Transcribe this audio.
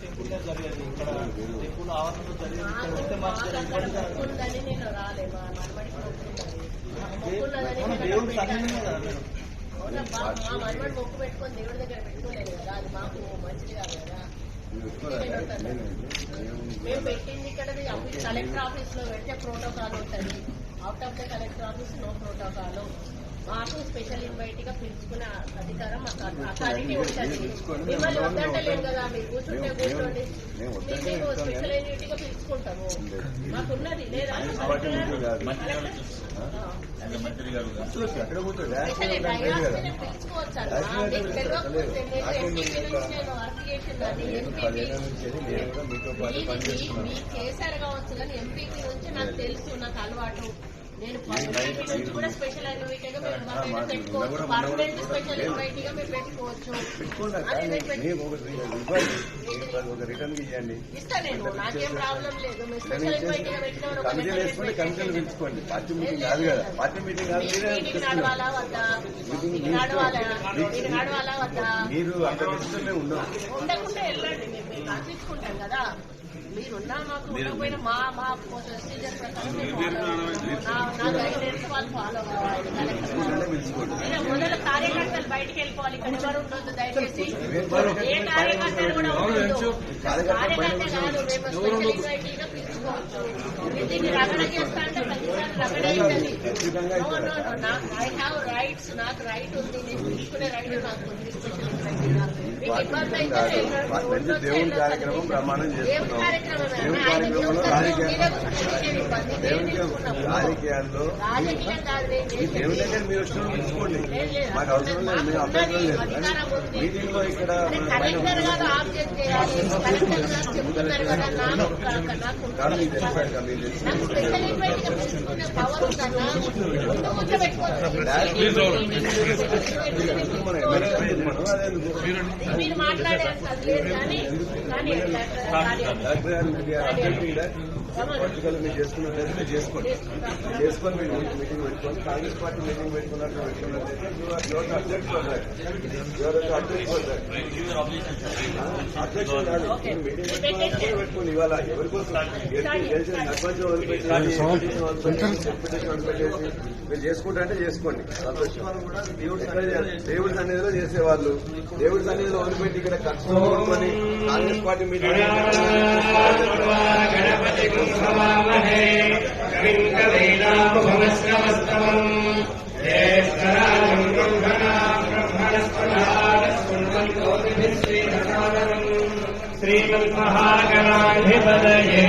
Temple జరిగేది ఇక్కడ temple ఆవరణలో జరిగేది నేను రాలేదు దేవుడు సన్నిధినే కదా మేడం. మా మనమని మొక్కు పెట్టుకొని దేవుడి దగ్గర పెట్టుకోలేదు కదా, అది మాకు మంచిది కాదు కదా. మేము పెట్టింది ఇక్కడ కలెక్టర్ ఆఫీస్ లో పెడితే ప్రోటోకాల్ ఉంటుంది, out of the collector office no protocol. మాకు స్పెషల్ ఇన్వైట్ గా పిలుచుకునే అధికారం అథారిటీ ఉంటుంది. మిమ్మల్ని వద్దంటలేము కదా, మీరు కూర్చుంటే కూర్చోండి, మేము స్పెషల్ ఇన్వైట్ గా పిలుచుకుంటాము. మాకున్నది లేదా చేశారు కావచ్చు కానీ ఎంపీకి నుంచి నాకు తెలుసు, నాకు అలవాటు. నేను నుంచి కూడా స్పెషల్ ఇన్వైట్ గా పెట్టుకోవచ్చు, పర్మనెంట్ స్పెషల్ ఇన్వైట్ గా మీరు పెట్టుకోవచ్చు. ఇస్తా నేను, నాకేం ప్రాబ్లం లేదు. మీరు స్పెషల్ ఇన్వైట్ గా నడవాలా వద్దా, నడవాలా వద్దా, ఉండకుండా వెళ్ళండి. మేము కాల్పించుకుంటాం కదా, మీరున్నా మాకు ఉండకపోయినా మా ప్రొసీజర్ ప్రకారం నా గైడెన్స్ వాళ్ళు ఫాలో కావాలి. మొదలు కార్యకర్తలు బయటికి వెళ్ళిపోవాలి, ఇక్కడ ఎవరు ఉండొద్దు దయచేసి. ఏ కార్యకర్తలు కూడా ఉండొద్దు, కార్యకర్త కాదు. మేము స్పెషల్ ఇన్వైటీగా పిలుచుకోవచ్చు. దీన్ని రగడ చేస్తా అంటే ప్రతిసారి రగడ అవుతుంది. ఐ హ్యావ్ రైట్స్, నాకు రైట్ ఉంది, నేను తీసుకునే రైట్ నాకు ఉంది. స్పెషల్ ఇన్వైటీగా మీకు ఇబ్బంది అయితే దేవుని కార్యక్రమం ప్రమాణం చేస్తున్నాం. రాజకీయాల్లో దేవుని దగ్గర మీరు వచ్చిన పిలుచుకోండి, మాకు అవసరం లేదు, మేము అభ్యంతరం లేదు. మీటింగ్ లో ఇక్కడ మీరు మాట్లాడే పొలిటికల్ మీరు చేసుకున్నట్లయితే మీరు చేసుకొని మీరు మీటింగ్ పెట్టుకోండి. కాంగ్రెస్ పార్టీ మీటింగ్ పెట్టుకున్నట్లయితే అధ్యక్షుడు కాదు, మీటింగ్ పెట్టుకోండి. ఇవాళ ఎవరికోసం గెలిచిన సర్పంచ్ వదిలిపెట్టేసి వదిలిపెట్టేసి మీరు చేసుకుంటా అంటే చేసుకోండి. సంతోషం. దేవుడి సన్నిధిలో చేసేవాళ్ళు దేవుడి సన్నిధిలో వదిలిపెట్టి ఇక్కడ ఖర్చు కొనుక్కొని కాంగ్రెస్ పార్టీ మీటింగ్ శ్రీమన్మహాగణాధిపతయే